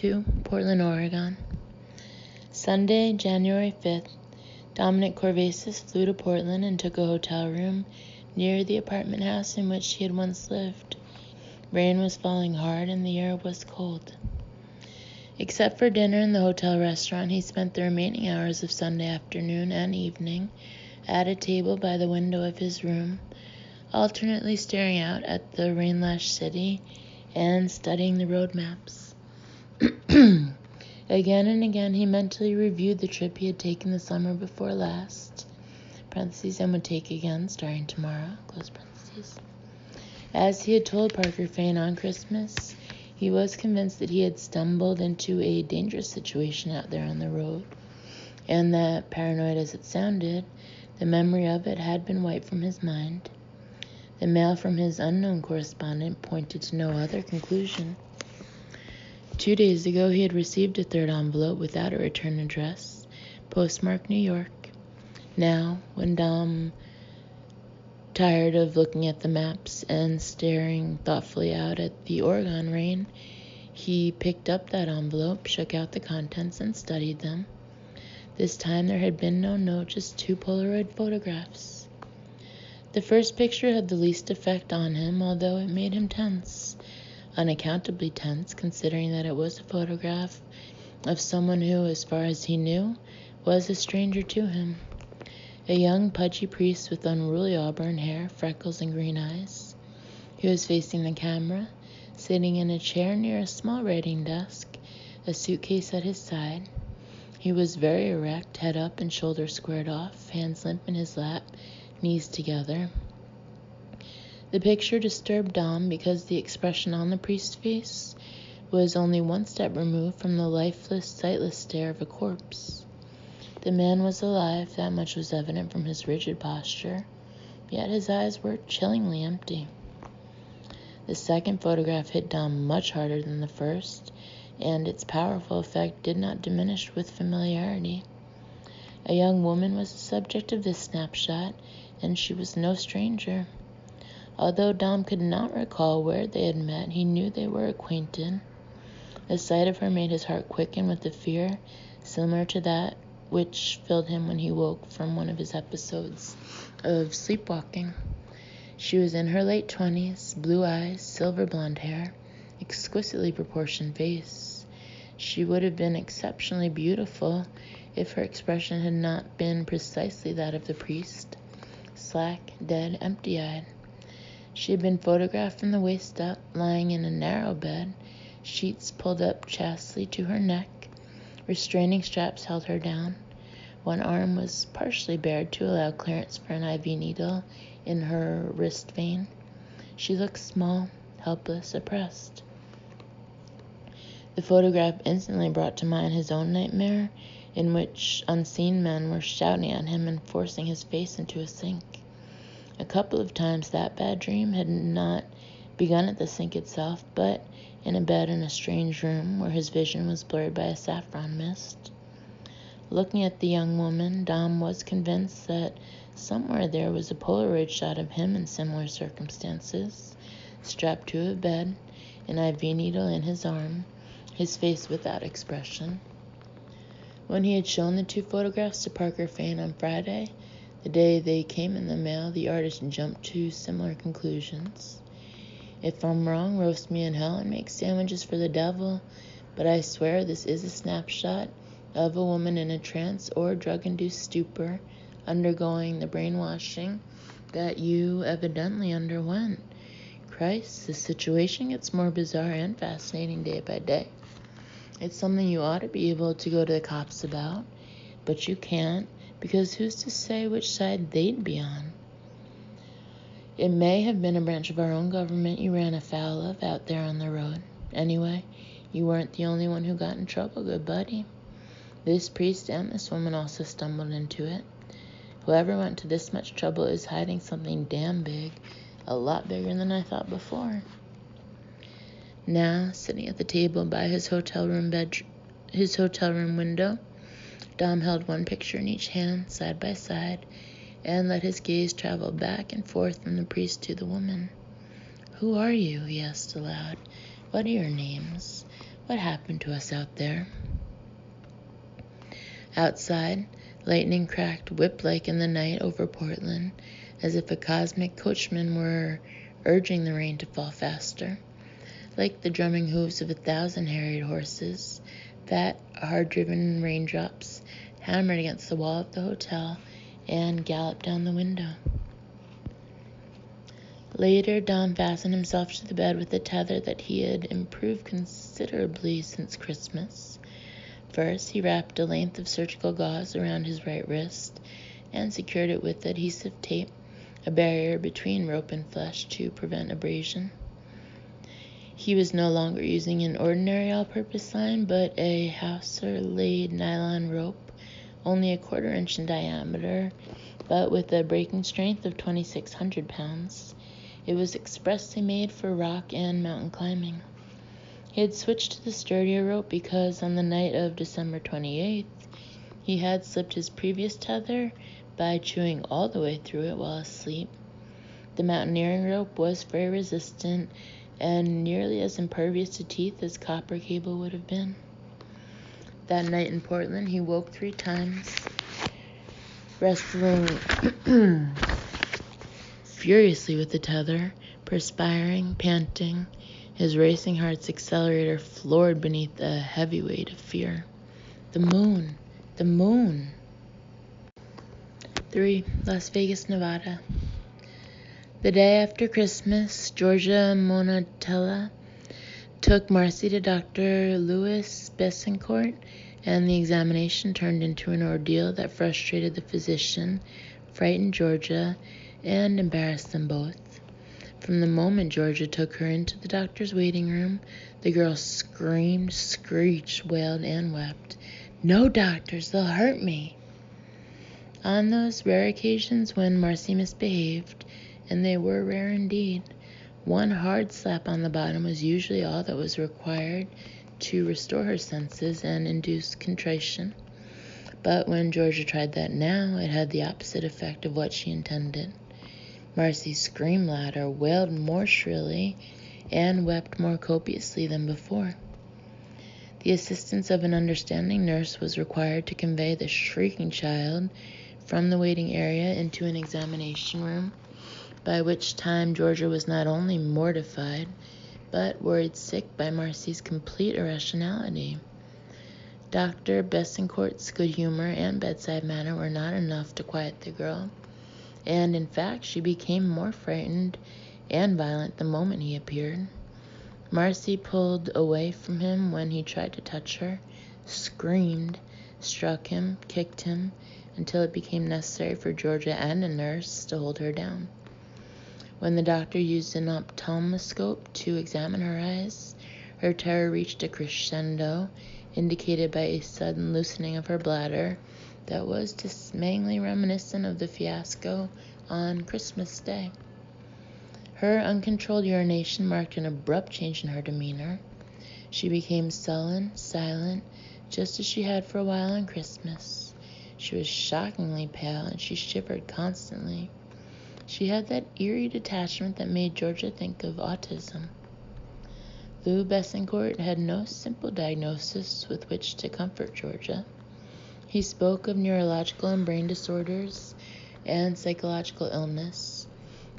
2, Portland, Oregon. Sunday, January 5th, Dominic Corvasis flew to Portland and took a hotel room near the apartment house in which he had once lived. Rain was falling hard and the air was cold. Except for dinner in the hotel restaurant, he spent the remaining hours of Sunday afternoon and evening at a table by the window of his room, alternately staring out at the rain-lashed city and studying the road maps. Again and again, he mentally reviewed the trip he had taken the summer before last, parentheses, and would take again, starting tomorrow, close parentheses. As he had told Parker Fane on Christmas, he was convinced that he had stumbled into a dangerous situation out there on the road, and that, paranoid as it sounded, the memory of it had been wiped from his mind. The mail from his unknown correspondent pointed to no other conclusion. 2 days ago, he had received a third envelope without a return address, postmarked New York. Now, when Dom, tired of looking at the maps and staring thoughtfully out at the Oregon rain, he picked up that envelope, shook out the contents, and studied them. This time there had been no note, just 2 Polaroid photographs. The first picture had the least effect on him, although it made him tense. Unaccountably tense, considering that it was a photograph of someone who, as far as he knew, was a stranger to him. A young, pudgy priest with unruly auburn hair, freckles, and green eyes. He was facing the camera, sitting in a chair near a small writing desk, a suitcase at his side. He was very erect, head up and shoulders squared off, hands limp in his lap, knees together. The picture disturbed Dom because the expression on the priest's face was only one step removed from the lifeless, sightless stare of a corpse. The man was alive, that much was evident from his rigid posture, yet his eyes were chillingly empty. The second photograph hit Dom much harder than the first, and its powerful effect did not diminish with familiarity. A young woman was the subject of this snapshot, and she was no stranger. Although Dom could not recall where they had met, he knew they were acquainted. The sight of her made his heart quicken with a fear similar to that which filled him when he woke from one of his episodes of sleepwalking. She was in her late 20s, blue eyes, silver blonde hair, exquisitely proportioned face. She would have been exceptionally beautiful if her expression had not been precisely that of the priest, slack, dead, empty-eyed. She had been photographed from the waist up, lying in a narrow bed, sheets pulled up chastely to her neck. Restraining straps held her down. One arm was partially bared to allow clearance for an IV needle in her wrist vein. She looked small, helpless, oppressed. The photograph instantly brought to mind his own nightmare, in which unseen men were shouting at him and forcing his face into a sink. A couple of times that bad dream had not begun at the sink itself, but in a bed in a strange room where his vision was blurred by a saffron mist. Looking at the young woman, Dom was convinced that somewhere there was a Polaroid shot of him in similar circumstances, strapped to a bed, an IV needle in his arm, his face without expression. When he had shown the 2 photographs to Parker Fane on Friday, the day they came in the mail, the artist jumped to similar conclusions. If I'm wrong, roast me in hell and make sandwiches for the devil, but I swear this is a snapshot of a woman in a trance or drug-induced stupor undergoing the brainwashing that you evidently underwent. Christ, the situation gets more bizarre and fascinating day by day. It's something you ought to be able to go to the cops about, but you can't, because who's to say which side they'd be on? It may have been a branch of our own government you ran afoul of out there on the road. Anyway, you weren't the only one who got in trouble, good buddy. This priest and this woman also stumbled into it. Whoever went to this much trouble is hiding something damn big, a lot bigger than I thought before. Now, sitting at the table by his hotel room window, Dom held one picture in each hand, side by side, and let his gaze travel back and forth from the priest to the woman. "Who are you?" he asked aloud. "What are your names? What happened to us out there? Outside, lightning cracked whip-like in the night over Portland, as if a cosmic coachman were urging the rain to fall faster. Like the drumming hooves of 1,000 harried horses, fat, hard-driven raindrops hammered against the wall of the hotel and galloped down the window. Later, Don fastened himself to the bed with a tether that he had improved considerably since Christmas. First, he wrapped a length of surgical gauze around his right wrist and secured it with adhesive tape, a barrier between rope and flesh to prevent abrasion. He was no longer using an ordinary all-purpose line, but a hawser-laid nylon rope, only a 1/4 inch in diameter, but with a breaking strength of 2,600 pounds. It was expressly made for rock and mountain climbing. He had switched to the sturdier rope because on the night of December 28th, he had slipped his previous tether by chewing all the way through it while asleep. The mountaineering rope was very resistant and nearly as impervious to teeth as copper cable would have been. That night in Portland, he woke 3 times, wrestling furiously with the tether, perspiring, panting, his racing heart's accelerator floored beneath a heavy weight of fear. The moon! The moon! 3. Las Vegas, Nevada. The day after Christmas, Georgia Monatella took Marcy to Dr. Louis Besancourt, and the examination turned into an ordeal that frustrated the physician, frightened Georgia, and embarrassed them both. From the moment Georgia took her into the doctor's waiting room, the girl screamed, screeched, wailed, and wept. "No doctors, they'll hurt me." On those rare occasions when Marcy misbehaved, and they were rare indeed, one hard slap on the bottom was usually all that was required to restore her senses and induce contrition. But when Georgia tried that now, it had the opposite effect of what she intended. Marcy screamed louder, wailed more shrilly, and wept more copiously than before. The assistance of an understanding nurse was required to convey the shrieking child from the waiting area into an examination room, by which time Georgia was not only mortified, but worried sick by Marcy's complete irrationality. Dr. Besancourt's good humor and bedside manner were not enough to quiet the girl, and in fact she became more frightened and violent the moment he appeared. Marcy pulled away from him when he tried to touch her, screamed, struck him, kicked him, until it became necessary for Georgia and a nurse to hold her down. When the doctor used an ophthalmoscope to examine her eyes, her terror reached a crescendo, indicated by a sudden loosening of her bladder that was dismayingly reminiscent of the fiasco on Christmas Day. Her uncontrolled urination marked an abrupt change in her demeanor. She became sullen, silent, just as she had for a while on Christmas. She was shockingly pale, and she shivered constantly. She had that eerie detachment that made Georgia think of autism. Lou Besancourt had no simple diagnosis with which to comfort Georgia. He spoke of neurological and brain disorders and psychological illness.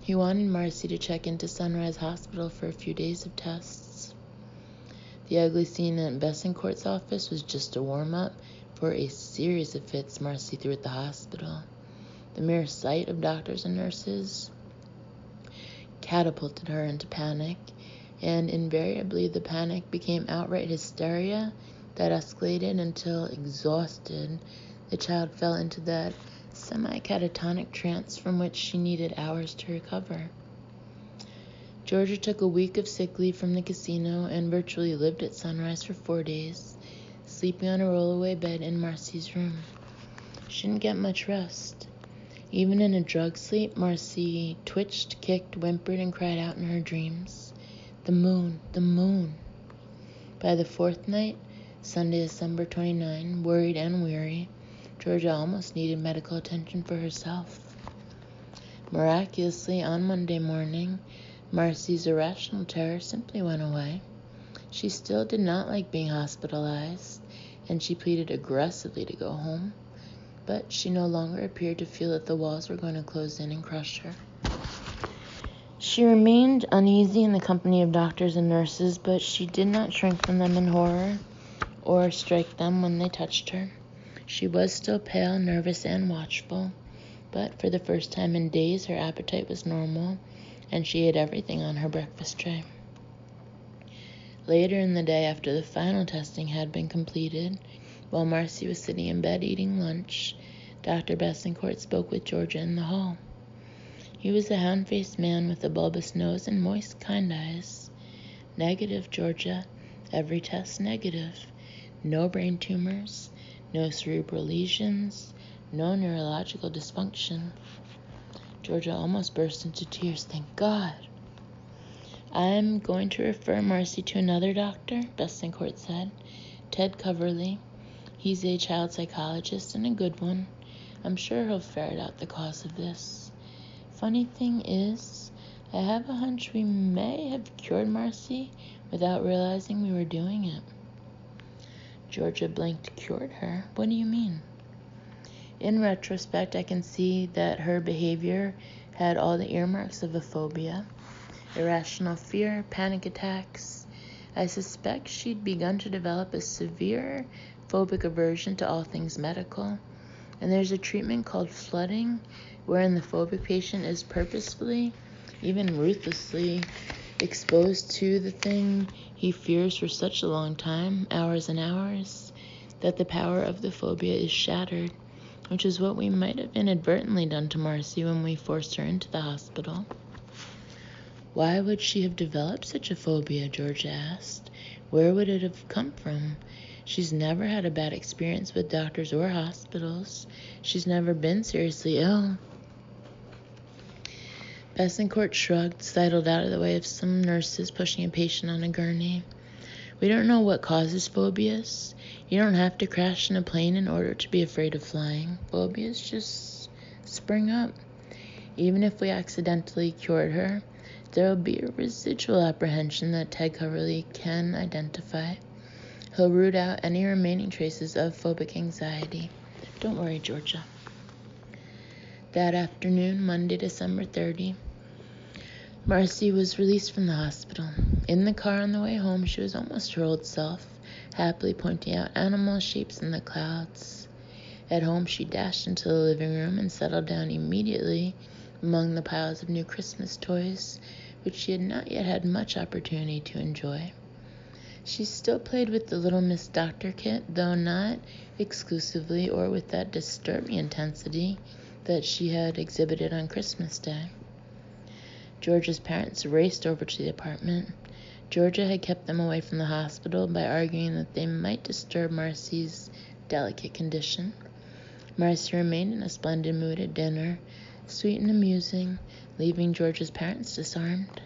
He wanted Marcy to check into Sunrise Hospital for a few days of tests. The ugly scene in Besancourt's office was just a warm-up for a series of fits Marcy threw at the hospital. The mere sight of doctors and nurses catapulted her into panic, and invariably the panic became outright hysteria that escalated until, exhausted, the child fell into that semi-catatonic trance from which she needed hours to recover. Georgia took a week of sick leave from the casino and virtually lived at Sunrise for 4 days, sleeping on a rollaway bed in Marcy's room. She didn't get much rest. Even in a drug sleep, Marcy twitched, kicked, whimpered, and cried out in her dreams. The moon, the moon. By the 4th night, Sunday, December 29, worried and weary, Georgia almost needed medical attention for herself. Miraculously, on Monday morning, Marcy's irrational terror simply went away. She still did not like being hospitalized, and she pleaded aggressively to go home, but she no longer appeared to feel that the walls were going to close in and crush her. She remained uneasy in the company of doctors and nurses, but she did not shrink from them in horror or strike them when they touched her. She was still pale, nervous, and watchful, but for the first time in days her appetite was normal, and she ate everything on her breakfast tray. Later in the day, after the final testing had been completed, while Marcy was sitting in bed eating lunch, Dr. Besancourt spoke with Georgia in the hall. He was a hound-faced man with a bulbous nose and moist, kind eyes. "Negative, Georgia. Every test negative. No brain tumors, no cerebral lesions, no neurological dysfunction." Georgia almost burst into tears. "Thank God." "I'm going to refer Marcy to another doctor," Besancourt said. "Ted Coverley. He's a child psychologist and a good one. I'm sure he'll ferret out the cause of this. Funny thing is, I have a hunch we may have cured Marcy without realizing we were doing it." Georgia blinked. "Cured her? What do you mean?" "In retrospect, I can see that her behavior had all the earmarks of a phobia. Irrational fear, panic attacks. I suspect she'd begun to develop a severe phobic aversion to all things medical. And there's a treatment called flooding, wherein the phobic patient is purposefully, even ruthlessly, exposed to the thing he fears for such a long time, hours and hours, that the power of the phobia is shattered, which is what we might have inadvertently done to Marcy when we forced her into the hospital." "Why would she have developed such a phobia?" Georgia asked. "Where would it have come from? She's never had a bad experience with doctors or hospitals. She's never been seriously ill." Besancourt shrugged, sidled out of the way of some nurses pushing a patient on a gurney. "We don't know what causes phobias. You don't have to crash in a plane in order to be afraid of flying. Phobias just spring up. Even if we accidentally cured her, there will be a residual apprehension that Ted Coverley can identify. He'll root out any remaining traces of phobic anxiety. Don't worry, Georgia." That afternoon, Monday, December 30, Marcy was released from the hospital. In the car on the way home, she was almost her old self, happily pointing out animal shapes in the clouds. At home, she dashed into the living room and settled down immediately among the piles of new Christmas toys, which she had not yet had much opportunity to enjoy. She still played with the Little Miss Doctor kit, though not exclusively or with that disturbing intensity that she had exhibited on Christmas Day. Georgia's parents raced over to the apartment. Georgia had kept them away from the hospital by arguing that they might disturb Marcy's delicate condition. Marcy remained in a splendid mood at dinner, sweet and amusing, leaving Georgia's parents disarmed.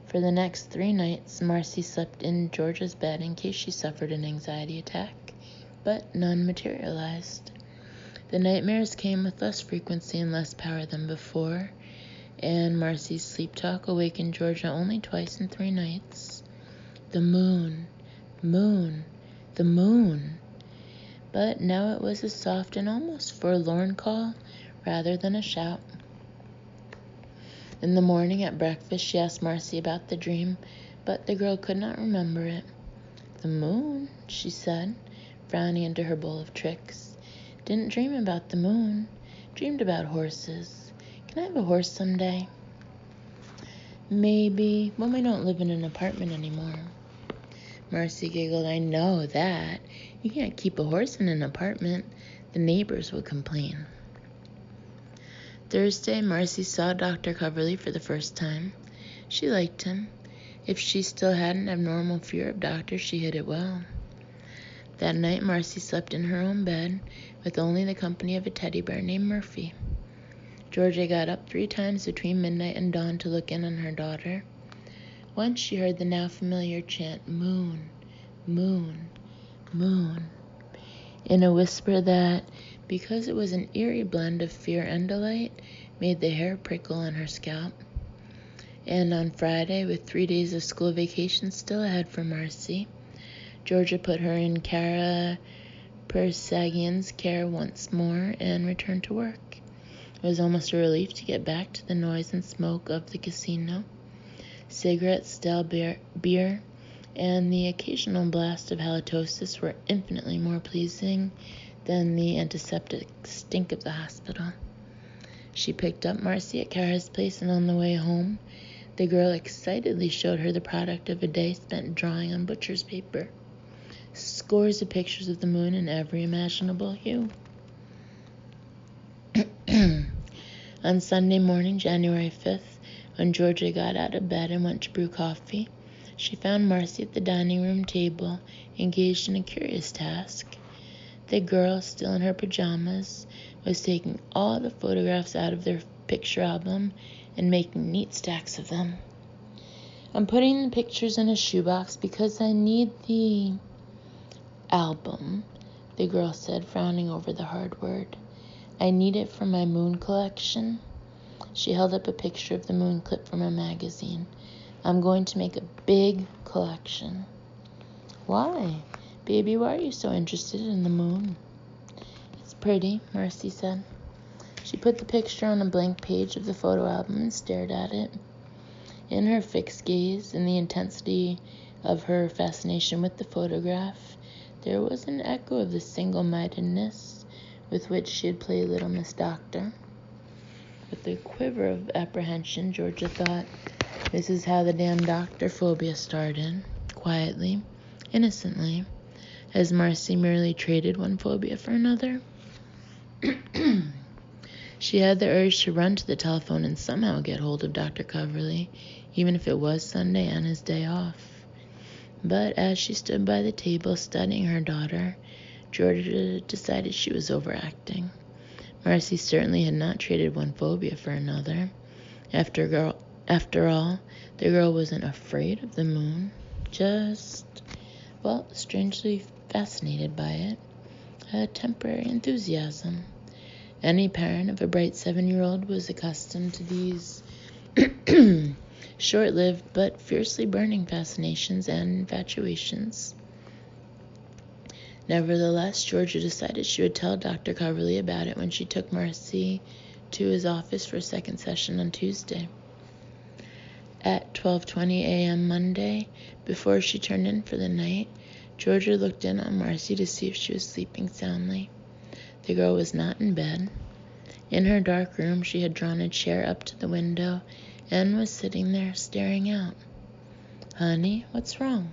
For the next 3 nights, Marcy slept in Georgia's bed in case she suffered an anxiety attack, but none materialized. The nightmares came with less frequency and less power than before, and Marcy's sleep talk awakened Georgia only twice in 3 nights. The moon, the moon. But now it was a soft and almost forlorn call rather than a shout. In the morning at breakfast, she asked Marcy about the dream, but the girl could not remember it. "The moon," she said, frowning into her bowl of tricks. "Didn't dream about the moon. Dreamed about horses. Can I have a horse someday?" "Maybe, when we don't live in an apartment anymore." Marcy giggled. "I know that. You can't keep a horse in an apartment. The neighbors would complain." Thursday, Marcy saw Dr. Coverley for the first time. She liked him. If she still had an abnormal fear of doctors, she hid it well. That night, Marcy slept in her own bed, with only the company of a teddy bear named Murphy. Georgia got up 3 times between midnight and dawn to look in on her daughter. Once she heard the now familiar chant, "Moon, moon, moon," in a whisper that, because it was an eerie blend of fear and delight, made the hair prickle on her scalp. And on Friday, with 3 days of school vacation still ahead for Marcy, Georgia put her in Kara Persagian's care once more and returned to work. It was almost a relief to get back to the noise and smoke of the casino. Cigarettes, stale beer, and the occasional blast of halitosis were infinitely more pleasing than the antiseptic stink of the hospital. She picked up Marcy at Kara's place, and on the way home, the girl excitedly showed her the product of a day spent drawing on butcher's paper. Scores of pictures of the moon in every imaginable hue. On Sunday morning, January 5th, when Georgia got out of bed and went to brew coffee, she found Marcy at the dining room table, engaged in a curious task. The girl, still in her pajamas, was taking all the photographs out of their picture album and making neat stacks of them. "I'm putting the pictures in a shoebox because I need the album," the girl said, frowning over the hard word. "I need it for my moon collection." She held up a picture of the moon clip from a magazine. "I'm going to make a big collection." "Why? Baby, why are you so interested in the moon?" "It's pretty," Marcy said. She put the picture on a blank page of the photo album and stared at it. In her fixed gaze, in the intensity of her fascination with the photograph, there was an echo of the single-mindedness with which she had played Little Miss Doctor. With a quiver of apprehension, Georgia thought, "This is how the damn doctor phobia started," quietly, innocently, as Marcy merely traded one phobia for another. She had the urge to run to the telephone and somehow get hold of Dr. Coverly, even if it was Sunday and his day off. But as she stood by the table studying her daughter, Georgia decided she was overacting. Marcy certainly had not traded one phobia for another. After all, the girl wasn't afraid of the moon, just, strangely fascinated by it. A temporary enthusiasm. Any parent of a bright 7-year-old was accustomed to these short-lived but fiercely burning fascinations and infatuations. Nevertheless, Georgia decided she would tell Dr. Coverly about it when she took Marcy to his office for a second session on Tuesday. At 12:20 a.m. Monday, before she turned in for the night, Georgia looked in on Marcy to see if she was sleeping soundly. The girl was not in bed. In her dark room, she had drawn a chair up to the window and was sitting there staring out. "Honey, what's wrong?"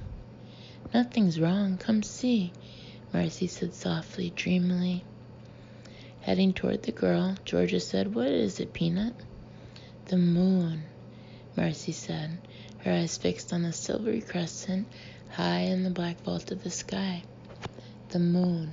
"Nothing's wrong. Come see," Marcy said softly, dreamily. Heading toward the girl, Georgia said, "What is it, Peanut?" "The moon," Marcy said, her eyes fixed on the silvery crescent high in the black vault of the sky. "The moon."